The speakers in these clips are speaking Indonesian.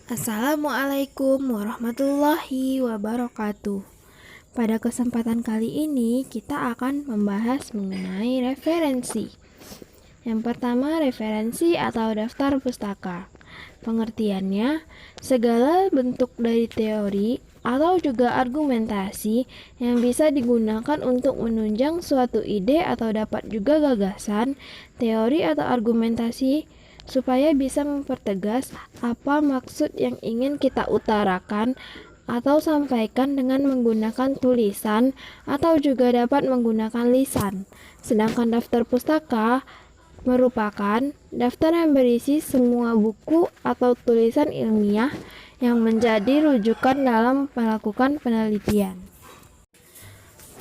Assalamualaikum warahmatullahi wabarakatuh. Pada kesempatan kali ini kita akan membahas mengenai referensi. Yang pertama, referensi atau daftar pustaka. Pengertiannya, segala bentuk dari teori atau juga argumentasi yang bisa digunakan untuk menunjang suatu ide atau dapat juga gagasan, teori atau argumentasi supaya bisa mempertegas apa maksud yang ingin kita utarakan atau sampaikan dengan menggunakan tulisan atau juga dapat menggunakan lisan. Sedangkan daftar pustaka merupakan daftar yang berisi semua buku atau tulisan ilmiah yang menjadi rujukan dalam melakukan penelitian.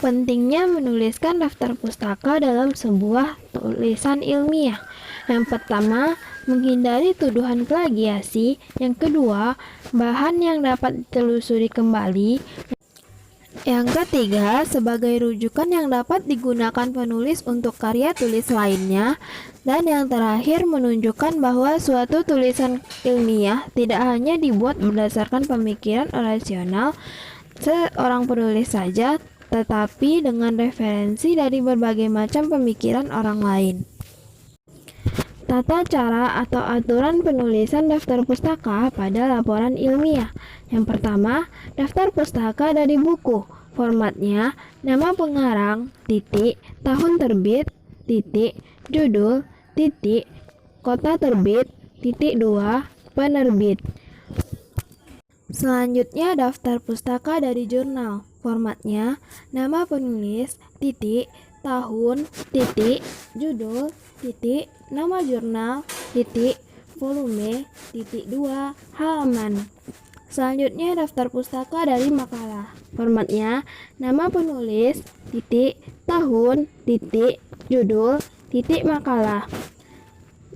Pentingnya menuliskan daftar pustaka dalam sebuah tulisan ilmiah. Yang pertama, menghindari tuduhan plagiasi. Yang kedua, bahan yang dapat ditelusuri kembali. Yang ketiga, sebagai rujukan yang dapat digunakan penulis untuk karya tulis lainnya. Dan yang terakhir, menunjukkan bahwa suatu tulisan ilmiah tidak hanya dibuat berdasarkan pemikiran rasional seorang penulis saja, tetapi dengan referensi dari berbagai macam pemikiran orang lain. Tata cara atau aturan penulisan daftar pustaka pada laporan ilmiah. Yang pertama, daftar pustaka dari buku. Formatnya, nama pengarang, titik, tahun terbit, titik, judul, titik, kota terbit, titik 2, penerbit. Selanjutnya, daftar pustaka dari jurnal. Formatnya, nama penulis, titik, tahun, titik, judul, titik, nama jurnal, titik, volume, titik 2, halaman. Selanjutnya, daftar pustaka dari makalah. Formatnya, nama penulis, titik, tahun, titik, judul, titik, makalah.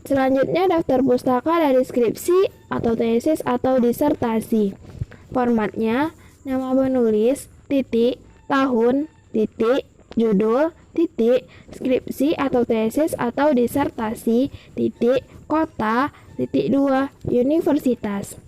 Selanjutnya, daftar pustaka dari skripsi atau tesis atau disertasi. Formatnya, nama penulis, titik, tahun, titik, judul, titik, skripsi atau tesis atau disertasi, titik, kota, titik 2, universitas.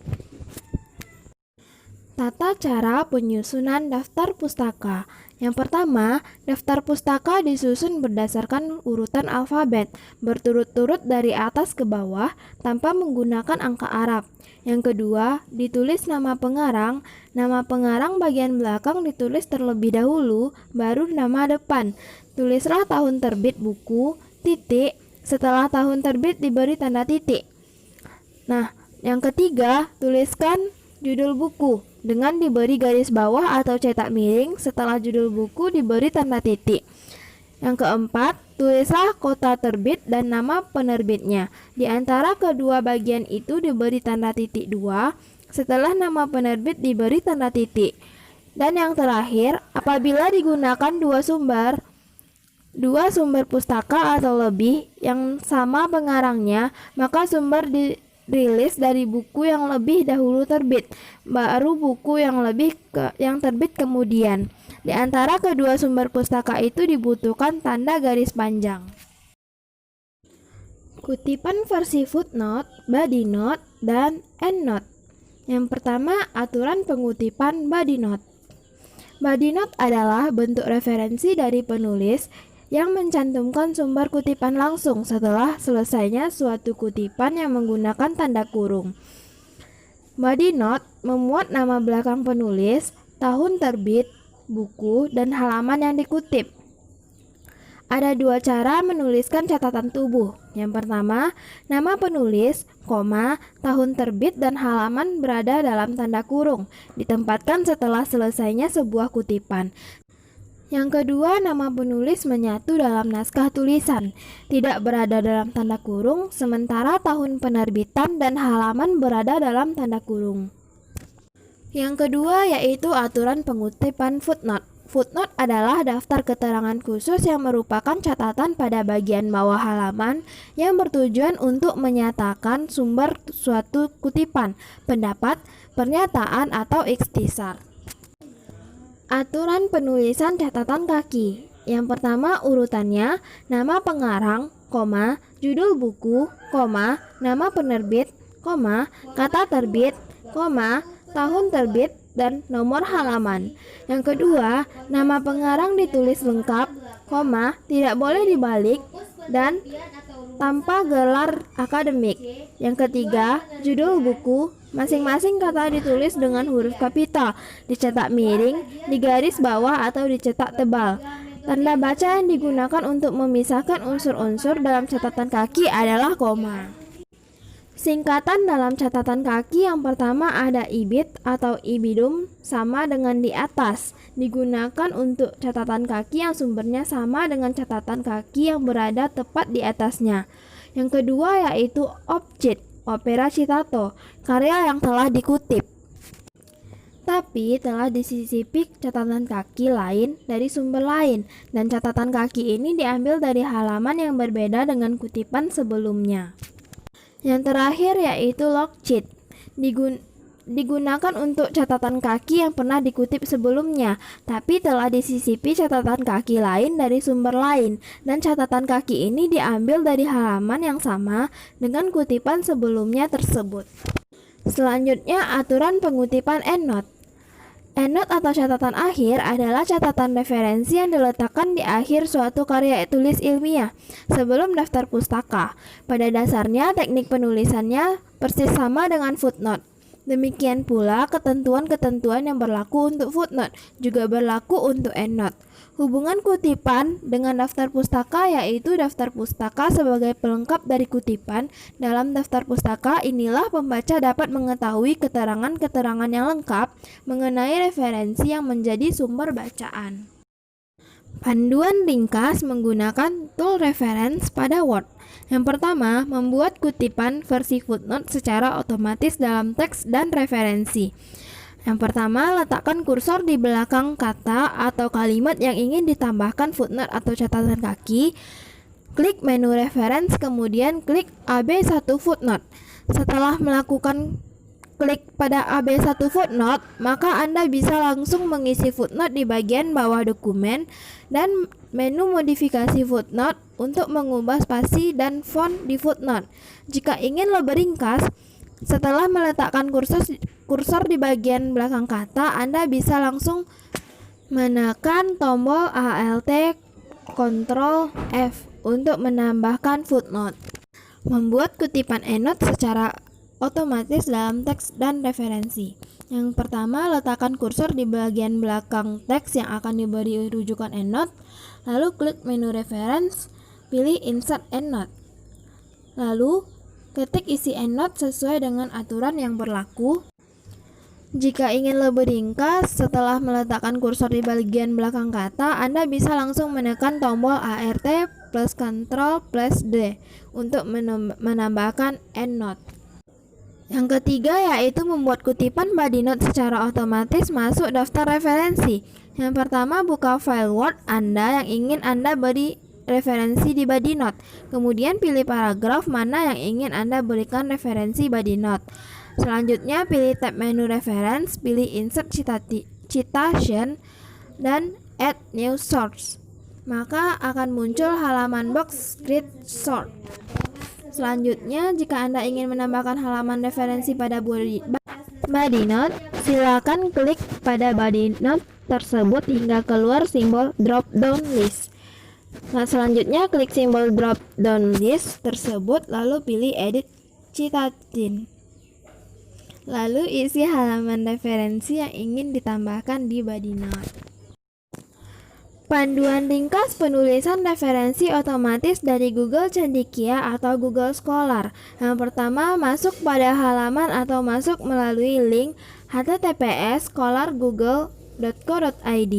Tata cara penyusunan daftar pustaka. Yang pertama, daftar pustaka disusun berdasarkan urutan alfabet, berturut-turut dari atas ke bawah tanpa menggunakan angka Arab. Yang kedua, ditulis nama pengarang. Nama pengarang bagian belakang ditulis terlebih dahulu, baru nama depan. Tulislah tahun terbit buku, titik, setelah tahun terbit diberi tanda titik. Nah, yang ketiga, tuliskan judul buku dengan diberi garis bawah atau cetak miring, setelah judul buku diberi tanda titik. Yang keempat, tulislah kota terbit dan nama penerbitnya. Di antara kedua bagian itu diberi tanda titik 2, setelah nama penerbit diberi tanda titik. Dan yang terakhir, apabila digunakan dua sumber pustaka atau lebih yang sama pengarangnya, maka sumber dirilis dari buku yang lebih dahulu terbit, baru buku yang terbit kemudian. Di antara kedua sumber pustaka itu dibutuhkan tanda garis panjang. Kutipan versi footnote, body note, dan endnote. Yang pertama, aturan pengutipan body note. Body note adalah bentuk referensi dari penulis yang mencantumkan sumber kutipan langsung setelah selesainya suatu kutipan yang menggunakan tanda kurung. Body note memuat nama belakang penulis, tahun terbit, buku, dan halaman yang dikutip. Ada dua cara menuliskan catatan tubuh. Yang pertama, nama penulis, tahun terbit dan halaman berada dalam tanda kurung, ditempatkan setelah selesainya sebuah kutipan. Yang kedua, nama penulis menyatu dalam naskah tulisan, tidak berada dalam tanda kurung, sementara tahun penerbitan dan halaman berada dalam tanda kurung. Yang kedua yaitu aturan pengutipan footnote. Footnote adalah daftar keterangan khusus yang merupakan catatan pada bagian bawah halaman yang bertujuan untuk menyatakan sumber suatu kutipan, pendapat, pernyataan, atau ikhtisar. Aturan penulisan catatan kaki. Yang pertama urutannya, nama pengarang, judul buku, nama penerbit, kata terbit, koma, tahun terbit, dan nomor halaman. Yang kedua, nama pengarang ditulis lengkap, koma, tidak boleh dibalik, dan tanpa gelar akademik. Yang ketiga, judul buku, masing-masing kata ditulis dengan huruf kapital, dicetak miring, digaris bawah atau dicetak tebal. Tanda baca yang digunakan untuk memisahkan unsur-unsur dalam catatan kaki adalah koma. Singkatan dalam catatan kaki yang pertama ada ibid atau ibidum sama dengan di atas, digunakan untuk catatan kaki yang sumbernya sama dengan catatan kaki yang berada tepat di atasnya. Yang kedua yaitu objek, opera citato, karya yang telah dikutip tapi telah disisipi catatan kaki lain dari sumber lain, dan catatan kaki ini diambil dari halaman yang berbeda dengan kutipan sebelumnya. Yang terakhir yaitu logcheat, digunakan untuk catatan kaki yang pernah dikutip sebelumnya, tapi telah disisipi catatan kaki lain dari sumber lain, dan catatan kaki ini diambil dari halaman yang sama dengan kutipan sebelumnya tersebut. Selanjutnya, aturan pengutipan EndNote. EndNote atau catatan akhir adalah catatan referensi yang diletakkan di akhir suatu karya tulis ilmiah sebelum daftar pustaka. Pada dasarnya, teknik penulisannya persis sama dengan footnote. Demikian pula ketentuan-ketentuan yang berlaku untuk footnote juga berlaku untuk EndNote. Hubungan kutipan dengan daftar pustaka yaitu daftar pustaka sebagai pelengkap dari kutipan. Dalam daftar pustaka inilah pembaca dapat mengetahui keterangan-keterangan yang lengkap mengenai referensi yang menjadi sumber bacaan. Panduan ringkas menggunakan tool reference pada Word. Yang pertama, membuat kutipan versi footnote secara otomatis dalam teks dan referensi. Yang pertama, letakkan kursor di belakang kata atau kalimat yang ingin ditambahkan footnote atau catatan kaki. Klik menu reference, kemudian klik AB1 footnote. Setelah melakukan klik pada AB1 footnote, maka Anda bisa langsung mengisi footnote di bagian bawah dokumen dan menu modifikasi footnote untuk mengubah spasi dan font di footnote. Jika ingin lebih ringkas, setelah meletakkan kursor di bagian belakang kata, Anda bisa langsung menekan tombol Alt Ctrl F untuk menambahkan footnote. Membuat kutipan EndNote secara otomatis dalam teks dan referensi. Yang pertama, letakkan kursor di bagian belakang teks yang akan diberi rujukan EndNote. Lalu klik menu reference, pilih Insert EndNote. Lalu ketik isi EndNote sesuai dengan aturan yang berlaku. Jika ingin lebih ringkas, setelah meletakkan kursor di bagian belakang kata, Anda bisa langsung menekan tombol Alt plus Ctrl plus D untuk menambahkan EndNote. Yang ketiga yaitu membuat kutipan body note secara otomatis masuk daftar referensi. Yang pertama, buka file Word Anda yang ingin Anda beri referensi di body note. Kemudian pilih paragraf mana yang ingin Anda berikan referensi body note. Selanjutnya pilih tab menu reference, pilih insert citation dan add new source. Maka akan muncul halaman box grid sort. Selanjutnya, jika Anda ingin menambahkan halaman referensi pada body note, silakan klik pada body note tersebut hingga keluar simbol drop down list. Nah, selanjutnya klik simbol drop down list tersebut, lalu pilih edit citation. Lalu isi halaman referensi yang ingin ditambahkan di body note. Panduan ringkas penulisan referensi otomatis dari Google Cendekia atau Google Scholar. Yang pertama, masuk pada halaman atau masuk melalui link https://scholargoogle.co.id.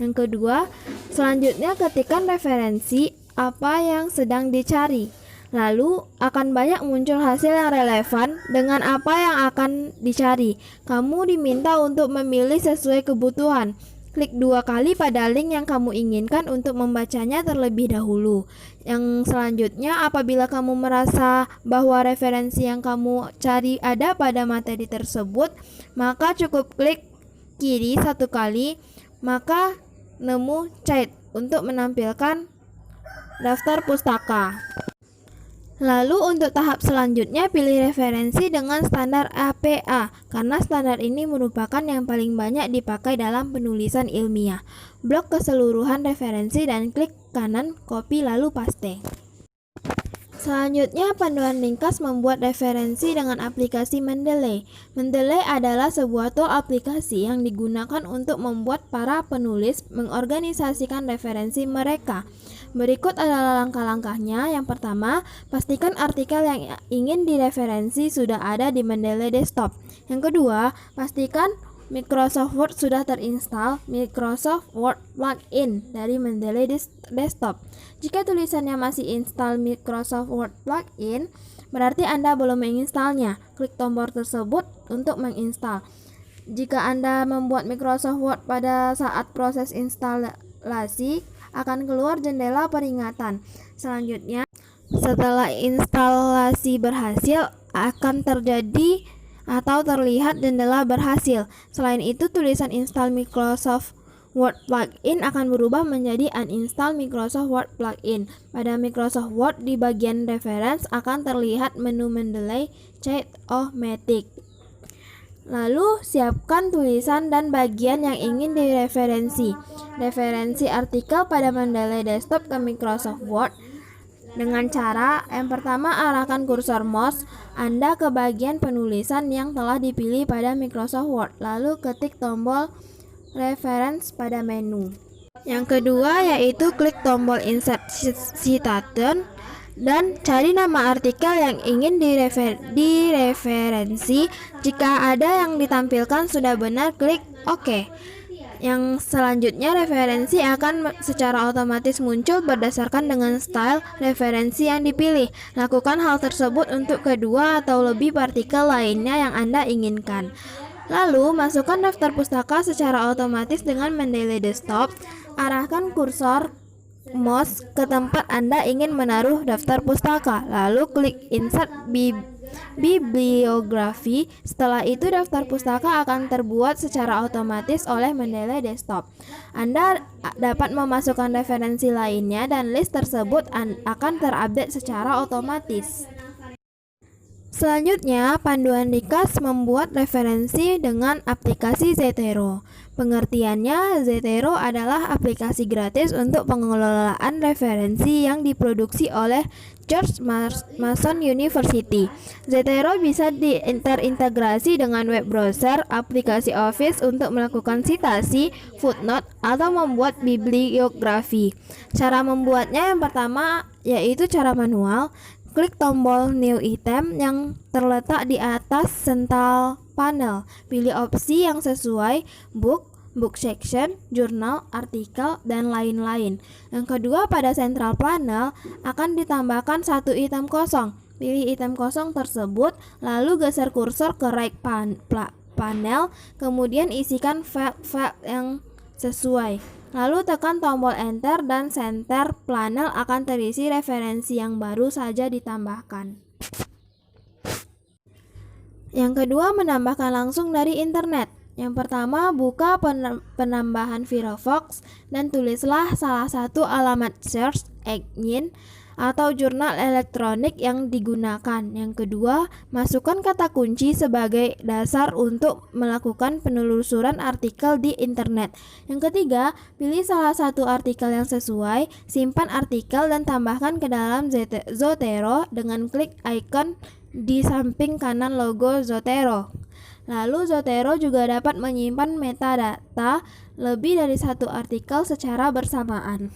Yang kedua, selanjutnya ketikkan referensi apa yang sedang dicari. Lalu akan banyak muncul hasil yang relevan dengan apa yang akan dicari. Kamu diminta untuk memilih sesuai kebutuhan. Klik 2 kali pada link yang kamu inginkan untuk membacanya terlebih dahulu. Yang selanjutnya, apabila kamu merasa bahwa referensi yang kamu cari ada pada materi tersebut, maka cukup klik kiri 1 kali, maka nemu chat untuk menampilkan daftar pustaka. Lalu untuk tahap selanjutnya pilih referensi dengan standar APA karena standar ini merupakan yang paling banyak dipakai dalam penulisan ilmiah. Blok keseluruhan referensi dan klik kanan copy lalu paste. Selanjutnya panduan ringkas membuat referensi dengan aplikasi Mendeley. Mendeley adalah sebuah tool aplikasi yang digunakan untuk membuat para penulis mengorganisasikan referensi mereka. Berikut adalah langkah-langkahnya. Yang pertama, pastikan artikel yang ingin direferensi sudah ada di Mendeley Desktop. Yang kedua, pastikan Microsoft Word sudah terinstall Microsoft Word plugin dari Mendeley Desktop. Jika tulisannya masih install Microsoft Word plugin, berarti Anda belum menginstalnya. Klik tombol tersebut untuk menginstal. Jika Anda membuat Microsoft Word pada saat proses instalasi, akan keluar jendela peringatan. Selanjutnya, setelah instalasi berhasil, akan terjadi atau terlihat jendela berhasil. Selain itu, tulisan install Microsoft Word plugin akan berubah menjadi uninstall Microsoft Word plugin. Pada Microsoft Word di bagian reference akan terlihat menu Mendeley Chat-O-Matic. Lalu siapkan tulisan dan bagian yang ingin direferensi. Referensi artikel pada Mendeley Desktop ke Microsoft Word dengan cara yang pertama, arahkan kursor mouse Anda ke bagian penulisan yang telah dipilih pada Microsoft Word, lalu ketik tombol reference pada menu. Yang kedua yaitu klik tombol insert citation dan cari nama artikel yang ingin direferensi. Jika ada yang ditampilkan sudah benar, klik OK. Yang selanjutnya, referensi akan secara otomatis muncul berdasarkan dengan style referensi yang dipilih. Lakukan hal tersebut untuk kedua atau lebih partikel lainnya yang Anda inginkan. Lalu, masukkan daftar pustaka secara otomatis dengan Mendeley Desktop. Arahkan kursor mouse ke tempat Anda ingin menaruh daftar pustaka, lalu klik insert bibliografi. Setelah itu daftar pustaka akan terbuat secara otomatis oleh Mendeley Desktop. Anda dapat memasukkan referensi lainnya dan list tersebut akan terupdate secara otomatis. Selanjutnya, panduan ringkas membuat referensi dengan aplikasi Zotero. Pengertiannya, Zotero adalah aplikasi gratis untuk pengelolaan referensi yang diproduksi oleh George Mason University. Zotero bisa terintegrasi dengan web browser, aplikasi Office untuk melakukan citasi, footnote, atau membuat bibliografi. Cara membuatnya yang pertama yaitu cara manual. Klik tombol New Item yang terletak di atas central panel. Pilih opsi yang sesuai book section, jurnal, artikel, dan lain-lain. Yang kedua, pada central panel akan ditambahkan satu item kosong. Pilih item kosong tersebut, lalu geser kursor ke right panel, kemudian isikan file yang sesuai. Lalu tekan tombol enter dan center panel akan terisi referensi yang baru saja ditambahkan. Yang kedua, menambahkan langsung dari internet. Yang pertama, buka penambahan Firefox dan tulislah salah satu alamat search engine atau jurnal elektronik yang digunakan. Yang kedua, masukkan kata kunci sebagai dasar untuk melakukan penelusuran artikel di internet. Yang ketiga, pilih salah satu artikel yang sesuai, simpan artikel dan tambahkan ke dalam Zotero dengan klik icon di samping kanan logo Zotero. Lalu Zotero juga dapat menyimpan metadata lebih dari satu artikel secara bersamaan.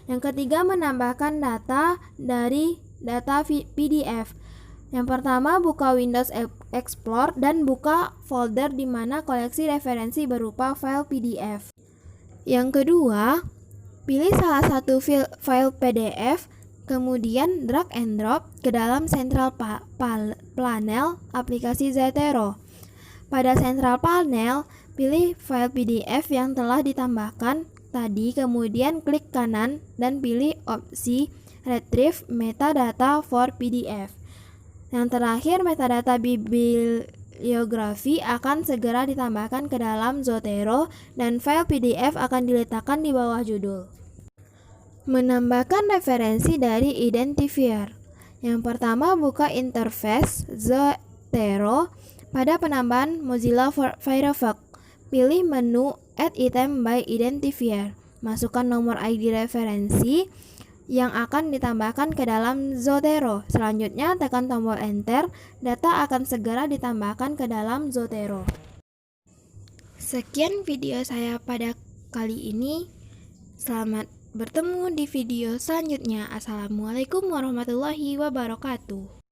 Yang ketiga, menambahkan data dari data PDF. Yang pertama, buka Windows Explorer dan buka folder di mana koleksi referensi berupa file PDF. Yang kedua, pilih salah satu file PDF, kemudian drag and drop ke dalam central panel aplikasi Zotero. Pada central panel, pilih file PDF yang telah ditambahkan tadi, kemudian klik kanan dan pilih opsi Retrieve Metadata for PDF. Yang terakhir, metadata bibliografi akan segera ditambahkan ke dalam Zotero dan file PDF akan diletakkan di bawah judul. Menambahkan referensi dari identifier. Yang pertama, buka interface Zotero pada penambahan Mozilla Firefox. Pilih menu Add Item by Identifier. Masukkan nomor ID referensi yang akan ditambahkan ke dalam Zotero. Selanjutnya, tekan tombol Enter. Data akan segera ditambahkan ke dalam Zotero. Sekian video saya pada kali ini. Selamat bertemu di video selanjutnya. Assalamualaikum warahmatullahi wabarakatuh.